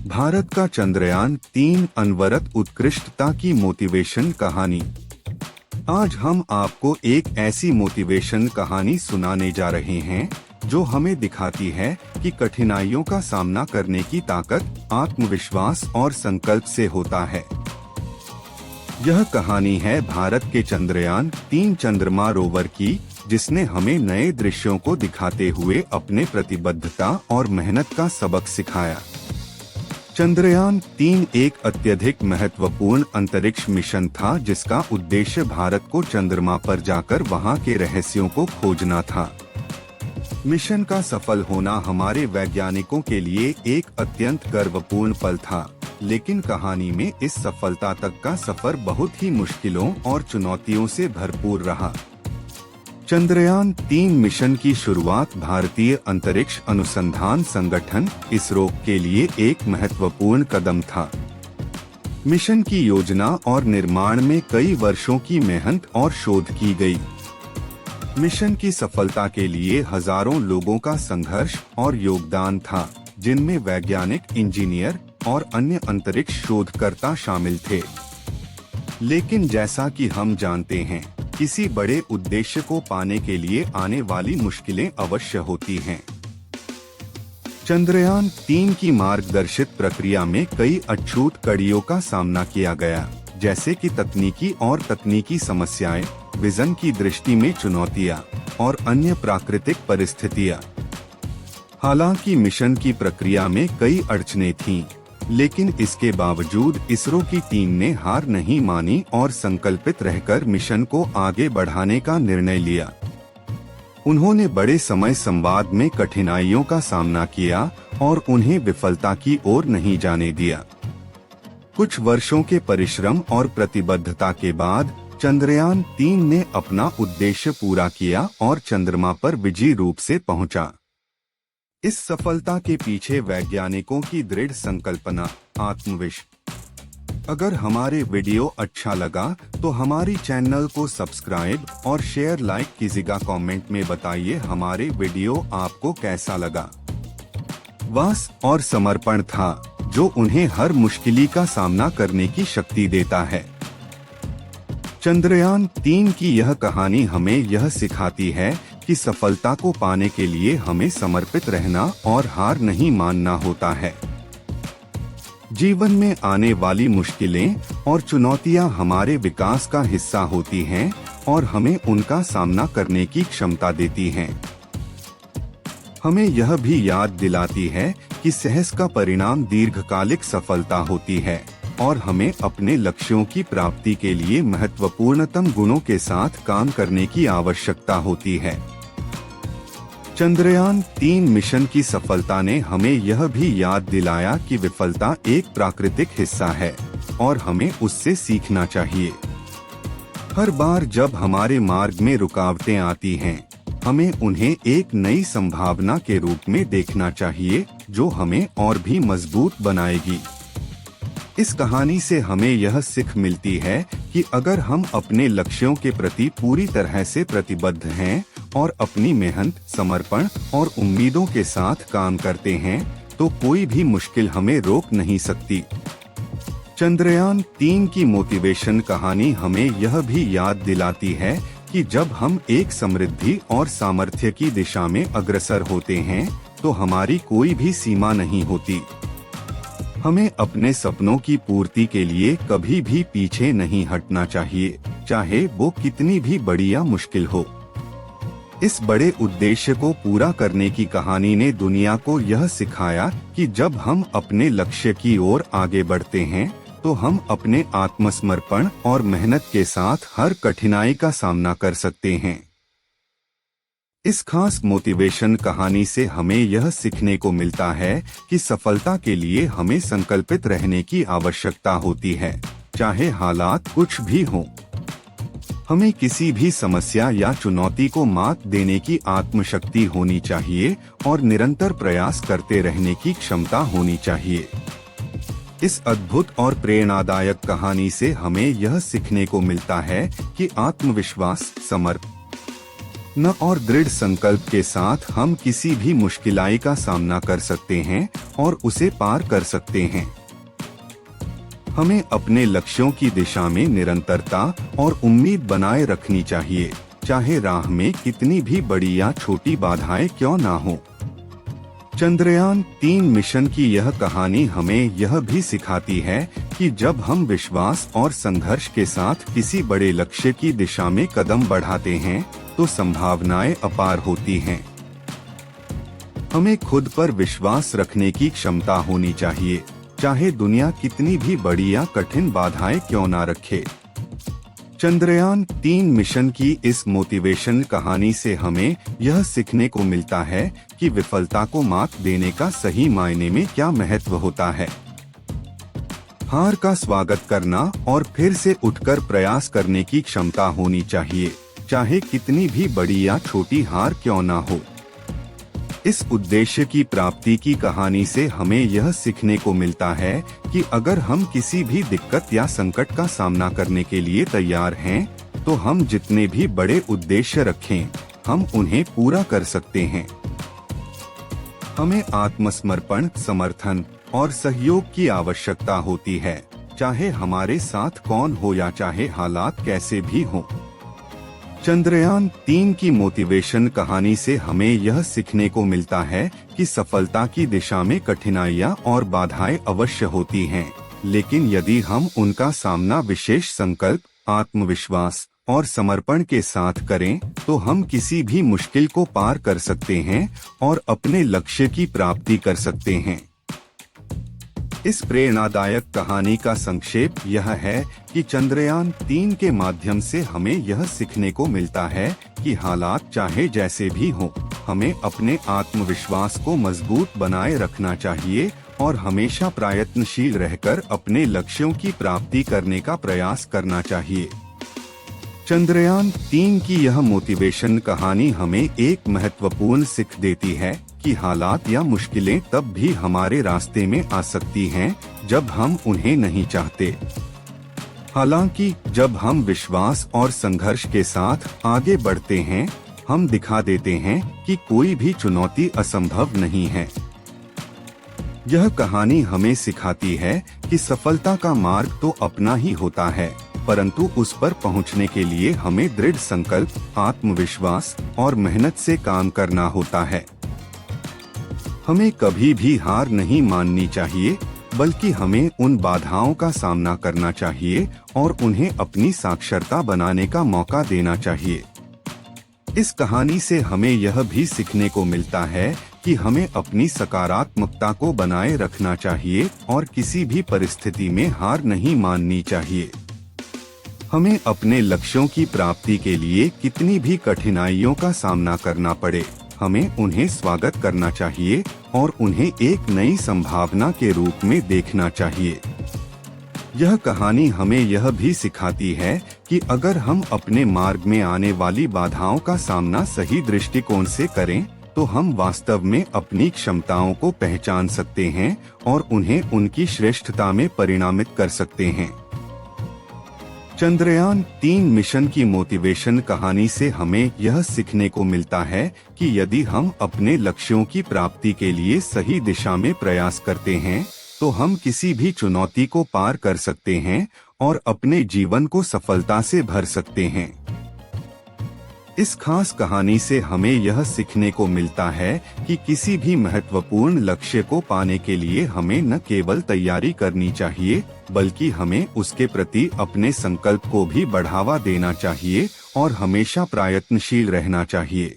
भारत का चंद्रयान-3 अनवरत उत्कृष्टता की मोटिवेशन कहानी। आज हम आपको एक ऐसी मोटिवेशन कहानी सुनाने जा रहे हैं जो हमें दिखाती है कि कठिनाइयों का सामना करने की ताकत आत्मविश्वास और संकल्प से होता है। यह कहानी है भारत के चंद्रयान-3 चंद्रमा रोवर की, जिसने हमें नए दृश्यों को दिखाते हुए अपने प्रतिबद्धता और मेहनत का सबक सिखाया। चंद्रयान-3 एक अत्यधिक महत्वपूर्ण अंतरिक्ष मिशन था जिसका उद्देश्य भारत को चंद्रमा पर जाकर वहां के रहस्यों को खोजना था। मिशन का सफल होना हमारे वैज्ञानिकों के लिए एक अत्यंत गर्वपूर्ण पल था, लेकिन कहानी में इस सफलता तक का सफर बहुत ही मुश्किलों और चुनौतियों से भरपूर रहा। चंद्रयान-3 मिशन की शुरुआत भारतीय अंतरिक्ष अनुसंधान संगठन इसरो के लिए एक महत्वपूर्ण कदम था। मिशन की योजना और निर्माण में कई वर्षों की मेहनत और शोध की गई। मिशन की सफलता के लिए हजारों लोगों का संघर्ष और योगदान था, जिनमें वैज्ञानिक, इंजीनियर और अन्य अंतरिक्ष शोधकर्ता शामिल थे। लेकिन जैसा कि हम जानते हैं, किसी बड़े उद्देश्य को पाने के लिए आने वाली मुश्किलें अवश्य होती हैं। चंद्रयान-3 की मार्गदर्शित प्रक्रिया में कई अछूत कड़ियों का सामना किया गया, जैसे कि तकनीकी समस्याएं, विजन की दृष्टि में चुनौतियां और अन्य प्राकृतिक परिस्थितियां। हालांकि मिशन की प्रक्रिया में कई अड़चनें थीं, लेकिन इसके बावजूद इसरो की टीम ने हार नहीं मानी और संकल्पित रहकर मिशन को आगे बढ़ाने का निर्णय लिया। उन्होंने बड़े समय संवाद में कठिनाइयों का सामना किया और उन्हें विफलता की ओर नहीं जाने दिया। कुछ वर्षों के परिश्रम और प्रतिबद्धता के बाद चंद्रयान-3 ने अपना उद्देश्य पूरा किया और चंद्रमा पर विजयी रूप से पहुंचा। इस सफलता के पीछे वैज्ञानिकों की दृढ़ संकल्पना, आत्मविश्वास। अगर हमारे वीडियो अच्छा लगा तो हमारी चैनल को सब्सक्राइब और शेयर लाइक कीजिएगा। कमेंट में बताइए हमारे वीडियो आपको कैसा लगा। वास और समर्पण था जो उन्हें हर मुश्किल का सामना करने की शक्ति देता है। चंद्रयान-3 की यह कहानी हमें यह सिखाती है कि सफलता को पाने के लिए हमें समर्पित रहना और हार नहीं मानना होता है। जीवन में आने वाली मुश्किलें और चुनौतियां हमारे विकास का हिस्सा होती हैं और हमें उनका सामना करने की क्षमता देती हैं। हमें यह भी याद दिलाती है कि साहस का परिणाम दीर्घकालिक सफलता होती है और हमें अपने लक्ष्यों की प्राप्ति के लिए महत्वपूर्णतम गुणों के साथ काम करने की आवश्यकता होती है। चंद्रयान-3 मिशन की सफलता ने हमें यह भी याद दिलाया कि विफलता एक प्राकृतिक हिस्सा है और हमें उससे सीखना चाहिए। हर बार जब हमारे मार्ग में रुकावटें आती हैं, हमें उन्हें एक नई संभावना के रूप में देखना चाहिए जो हमें और भी मजबूत बनाएगी। इस कहानी से हमें यह सीख मिलती है कि अगर हम अपने लक्ष्यों के प्रति पूरी तरह से प्रतिबद्ध हैं और अपनी मेहनत, समर्पण और उम्मीदों के साथ काम करते हैं, तो कोई भी मुश्किल हमें रोक नहीं सकती। चंद्रयान-3 की मोटिवेशन कहानी हमें यह भी याद दिलाती है कि जब हम एक समृद्धि और सामर्थ्य की दिशा में अग्रसर होते हैं, तो हमारी कोई भी सीमा नहीं होती। हमें अपने सपनों की पूर्ति के लिए कभी भी पीछे नहीं हटना चाहिए, चाहे वो कितनी भी बड़ी या मुश्किल हो। इस बड़े उद्देश्य को पूरा करने की कहानी ने दुनिया को यह सिखाया कि जब हम अपने लक्ष्य की ओर आगे बढ़ते हैं, तो हम अपने आत्मसमर्पण और मेहनत के साथ हर कठिनाई का सामना कर सकते हैं। इस खास मोटिवेशन कहानी से हमें यह सीखने को मिलता है कि सफलता के लिए हमें संकल्पित रहने की आवश्यकता होती है, चाहे हालात कुछ भी हों। हमें किसी भी समस्या या चुनौती को मात देने की आत्मशक्ति होनी चाहिए और निरंतर प्रयास करते रहने की क्षमता होनी चाहिए। इस अद्भुत और प्रेरणादायक कहानी से हमें यह सीखने को मिलता है कि आत्मविश्वास, समर्पण न और दृढ़ संकल्प के साथ हम किसी भी मुश्किलाई का सामना कर सकते हैं और उसे पार कर सकते हैं। हमें अपने लक्ष्यों की दिशा में निरंतरता और उम्मीद बनाए रखनी चाहिए, चाहे राह में कितनी भी बड़ी या छोटी बाधाएं क्यों ना हो। चंद्रयान-3 मिशन की यह कहानी हमें यह भी सिखाती है कि जब हम विश्वास और संघर्ष के साथ किसी बड़े लक्ष्य की दिशा में कदम बढ़ाते हैं तो संभावनाएं अपार होती हैं। हमें खुद पर विश्वास रखने की क्षमता होनी चाहिए, चाहे दुनिया कितनी भी बड़ी या कठिन बाधाएं क्यों ना रखे। चंद्रयान-3 मिशन की इस मोटिवेशन कहानी से हमें यह सीखने को मिलता है कि विफलता को मात देने का सही मायने में क्या महत्व होता है। हार का स्वागत करना और फिर से उठकर प्रयास करने की क्षमता होनी चाहिए, चाहे कितनी भी बड़ी या छोटी हार क्यों ना हो। इस उद्देश्य की प्राप्ति की कहानी से हमें यह सीखने को मिलता है कि अगर हम किसी भी दिक्कत या संकट का सामना करने के लिए तैयार हैं, तो हम जितने भी बड़े उद्देश्य रखें, हम उन्हें पूरा कर सकते हैं। हमें आत्मसमर्पण, समर्थन और सहयोग की आवश्यकता होती है, चाहे हमारे साथ कौन हो या चाहे हालात कैसे भी हों। चंद्रयान-3 की मोटिवेशन कहानी से हमें यह सीखने को मिलता है कि सफलता की दिशा में कठिनाइयां और बाधाएं अवश्य होती हैं, लेकिन यदि हम उनका सामना विशेष संकल्प, आत्मविश्वास और समर्पण के साथ करें, तो हम किसी भी मुश्किल को पार कर सकते हैं और अपने लक्ष्य की प्राप्ति कर सकते हैं। इस प्रेरणादायक कहानी का संक्षेप यह है कि चंद्रयान-3 के माध्यम से हमें यह सीखने को मिलता है कि हालात चाहे जैसे भी हों, हमें अपने आत्मविश्वास को मजबूत बनाए रखना चाहिए और हमेशा प्रयत्नशील रहकर अपने लक्ष्यों की प्राप्ति करने का प्रयास करना चाहिए। चंद्रयान-3 की यह मोटिवेशन कहानी हमें एक महत्वपूर्ण सीख देती है कि हालात या मुश्किलें तब भी हमारे रास्ते में आ सकती हैं जब हम उन्हें नहीं चाहते। हालांकि जब हम विश्वास और संघर्ष के साथ आगे बढ़ते हैं, हम दिखा देते हैं कि कोई भी चुनौती असंभव नहीं है। यह कहानी हमें सिखाती है कि सफलता का मार्ग तो अपना ही होता है, परंतु उस पर पहुंचने के लिए हमें दृढ़ संकल्प, आत्मविश्वास और मेहनत से काम करना होता है। हमें कभी भी हार नहीं माननी चाहिए, बल्कि हमें उन बाधाओं का सामना करना चाहिए और उन्हें अपनी साक्षरता बनाने का मौका देना चाहिए। इस कहानी से हमें यह भी सीखने को मिलता है कि हमें अपनी सकारात्मकता को बनाए रखना चाहिए और किसी भी परिस्थिति में हार नहीं माननी चाहिए। हमें अपने लक्ष्यों की प्राप्ति के लिए कितनी भी कठिनाइयों का सामना करना पड़े, हमें उन्हें स्वागत करना चाहिए और उन्हें एक नई संभावना के रूप में देखना चाहिए। यह कहानी हमें यह भी सिखाती है कि अगर हम अपने मार्ग में आने वाली बाधाओं का सामना सही दृष्टिकोण से करें, तो हम वास्तव में अपनी क्षमताओं को पहचान सकते हैं और उन्हें उनकी श्रेष्ठता में परिणामित कर सकते हैं। चंद्रयान-3 मिशन की मोटिवेशन कहानी से हमें यह सीखने को मिलता है कि यदि हम अपने लक्ष्यों की प्राप्ति के लिए सही दिशा में प्रयास करते हैं, तो हम किसी भी चुनौती को पार कर सकते हैं और अपने जीवन को सफलता से भर सकते हैं। इस खास कहानी से हमें यह सीखने को मिलता है कि किसी भी महत्वपूर्ण लक्ष्य को पाने के लिए हमें न केवल तैयारी करनी चाहिए, बल्कि हमें उसके प्रति अपने संकल्प को भी बढ़ावा देना चाहिए और हमेशा प्रयत्नशील रहना चाहिए।